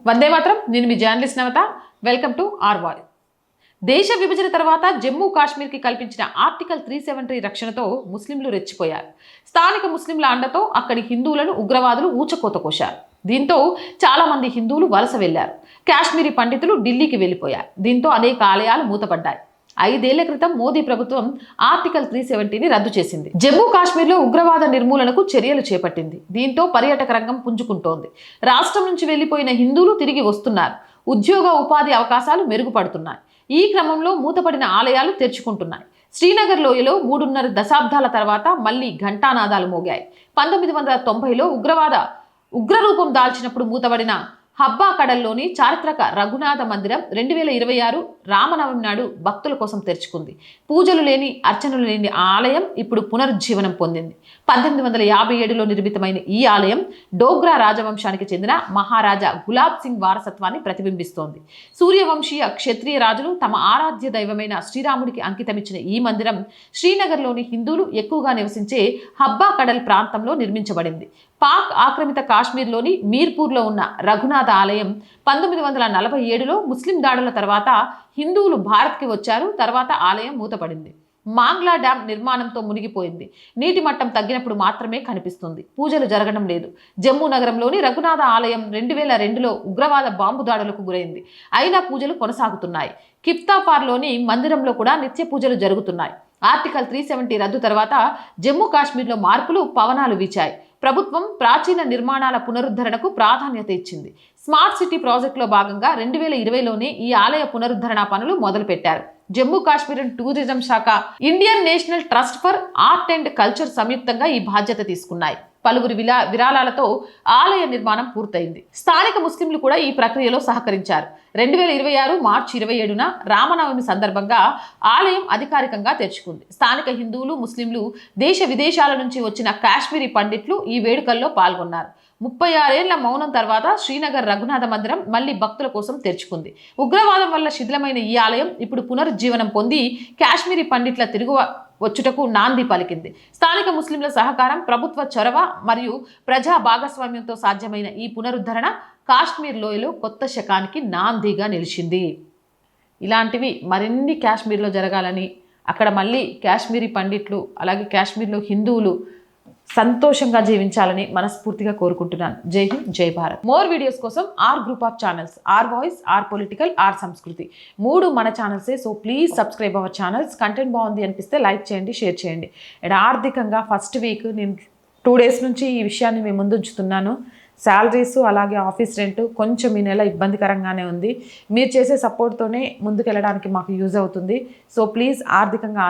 వందే మాత్రం. నేను మీ journalist Navatha. Welcome to R voice. దేశ విభజన తర్వాత జమ్మూ కాశ్మీర్కి కల్పించిన ఆర్టికల్ 370 రక్షణతో ముస్లింలు రెచ్చిపోయారు. స్థానిక ముస్లింల అండతో అక్కడి హిందువులను ఉగ్రవాదులు ఊచకోత కోశారు. దీంతో చాలా మంది హిందువులు వలస వెళ్లారు. కాశ్మీరీ పండితులు ఢిల్లీకి వెళ్లిపోయారు. దీంతో అనేక ఆలయాలు మూతపడ్డాయి. 5 ఏళ్ల క్రితం మోదీ ప్రభుత్వం ఆర్టికల్ 370ని రద్దు చేసింది. జమ్మూ కాశ్మీర్లో ఉగ్రవాద నిర్మూలనకు చర్యలు చేపట్టింది. దీంతో పర్యాటక రంగం పుంజుకుంటోంది. రాష్ట్రం నుంచి వెళ్లిపోయిన హిందువులు తిరిగి వస్తున్నారు. ఉద్యోగ ఉపాధి అవకాశాలు మెరుగుపడుతున్నాయి. ఈ క్రమంలో మూతపడిన ఆలయాలు తెరుచుకుంటున్నాయి. శ్రీనగర్ లోయలో 3.5 దశాబ్దాల తర్వాత మళ్లీ ఘంటానాదాలు మోగాయి. 1990లో ఉగ్రరూపం దాల్చినప్పుడు మూతపడిన హబ్బా కడల్లోని చారిత్రక రఘునాథ మందిరం 2026 రామనవమి నాడు భక్తుల కోసం తెరుచుకుంది. పూజలు లేని, అర్చనలు లేని ఆలయం ఇప్పుడు పునరుజ్జీవనం పొందింది. 1857లో నిర్మితమైన ఈ ఆలయం డోగ్రా రాజవంశానికి చెందిన మహారాజా గులాబ్ సింగ్ వారసత్వాన్ని ప్రతిబింబిస్తోంది. సూర్యవంశీయ క్షత్రియ రాజులు తమ ఆరాధ్య దైవమైన శ్రీరాముడికి అంకితమిచ్చిన ఈ మందిరం శ్రీనగర్లోని హిందువులు ఎక్కువగా నివసించే హబ్బా కడల్ ప్రాంతంలో నిర్మించబడింది. పాక్ ఆక్రమిత కాశ్మీర్లోని మీర్పూర్లో ఉన్న రఘునాథ ఆలయం 1947లో ముస్లిం దాడుల తర్వాత హిందువులు భారత్కి వచ్చారు. తర్వాత ఆలయం మూతపడింది. మాంగ్లా డ్యాం నిర్మాణంతో మునిగిపోయింది. నీటి మట్టం తగ్గినప్పుడు మాత్రమే కనిపిస్తుంది. పూజలు జరగడం లేదు. జమ్మూ నగరంలోని రఘునాథ ఆలయం 2002లో ఉగ్రవాద బాంబు దాడులకు గురైంది. అయినా పూజలు కొనసాగుతున్నాయి. కిఫ్తాపార్లోని మందిరంలో కూడా నిత్య పూజలు జరుగుతున్నాయి. ఆర్టికల్ 370 రద్దు తర్వాత జమ్మూ కాశ్మీర్లో మార్పులు పవనాలు వీచాయి. ప్రభుత్వం ప్రాచీన నిర్మాణాల పునరుద్ధరణకు ప్రాధాన్యత ఇచ్చింది. స్మార్ట్ సిటీ ప్రాజెక్టులో భాగంగా 2020లోనే ఈ ఆలయ పునరుద్ధరణ పనులు మొదలుపెట్టారు. జమ్మూ కాశ్మీర్ టూరిజం శాఖ, Indian national trust for art and culture సంయుక్తంగా ఈ బాధ్యత తీసుకున్నాయి. పలువురి విరాళాలతో ఆలయ నిర్మాణం పూర్తయింది. స్థానిక ముస్లింలు కూడా ఈ ప్రక్రియలో సహకరించారు. 2026 మార్చి 27న రామనవమి సందర్భంగా ఆలయం అధికారికంగా తెరుచుకుంది. స్థానిక హిందువులు, ముస్లింలు, దేశ విదేశాల నుంచి వచ్చిన కాశ్మీరీ పండిట్లు ఈ వేడుకల్లో పాల్గొన్నారు. 36 ఏళ్ల మౌనం తర్వాత శ్రీనగర్ రఘునాథ మందిరం మళ్లీ భక్తుల కోసం తెరుచుకుంది. ఉగ్రవాదం వల్ల శిథిలమైన ఈ ఆలయం ఇప్పుడు పునరుజ్జీవనం పొంది కాశ్మీరీ పండిట్ల తిరుగు వచ్చుటకు నాంది పలికింది. స్థానిక ముస్లింల సహకారం, ప్రభుత్వ చొరవ మరియు ప్రజా భాగస్వామ్యంతో సాధ్యమైన ఈ పునరుద్ధరణ కాశ్మీర్ లోయలో కొత్త శకానికి నాందిగా నిలిచింది. ఇలాంటివి మరిన్ని కాశ్మీర్లో జరగాలని, అక్కడ మళ్ళీ కాశ్మీరీ పండిట్లు, అలాగే కాశ్మీర్లో హిందువులు సంతోషంగా జీవించాలని మనస్ఫూర్తిగా కోరుకుంటున్నాను. జై హింద్, జై భారత్. మోర్ వీడియోస్ కోసం R group of channels, R voice, R political, R Sanskriti 3 మన ఛానల్సే. So please subscribe our channels. Content బాగుంది అనిపిస్తే లైక్ చేయండి, షేర్ చేయండి. అండ్ ఆర్థికంగా ఫస్ట్ వీక్ నేను 2 డేస్ నుంచి ఈ విషయాన్ని మేము ముందు ఉంచుతున్నాను. శాలరీస్, అలాగే ఆఫీస్ రెంట్ కొంచెం ఈ నెల ఇబ్బందికరంగానే ఉంది. మీరు చేసే సపోర్ట్తోనే ముందుకెళ్ళడానికి మాకు యూజ్ అవుతుంది. సో ప్లీజ్ ఆర్థికంగా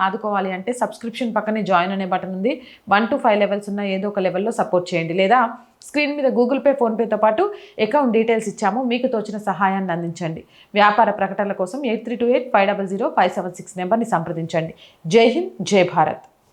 ఆదుకోవాలి అంటే సబ్స్క్రిప్షన్ పక్కనే జాయిన్ అనే బటన్ ఉంది. 1 to 5 లెవెల్స్ ఉన్న ఏదో ఒక లెవెల్లో సపోర్ట్ చేయండి. లేదా స్క్రీన్ మీద గూగుల్ పే, ఫోన్పేతో పాటు అకౌంట్ డీటెయిల్స్ ఇచ్చాము. మీకు తోచిన సహాయాన్ని అందించండి. వ్యాపార ప్రకటనల కోసం 8328 500 576 నెంబర్ని సంప్రదించండి. జై హింద్, జై భారత్.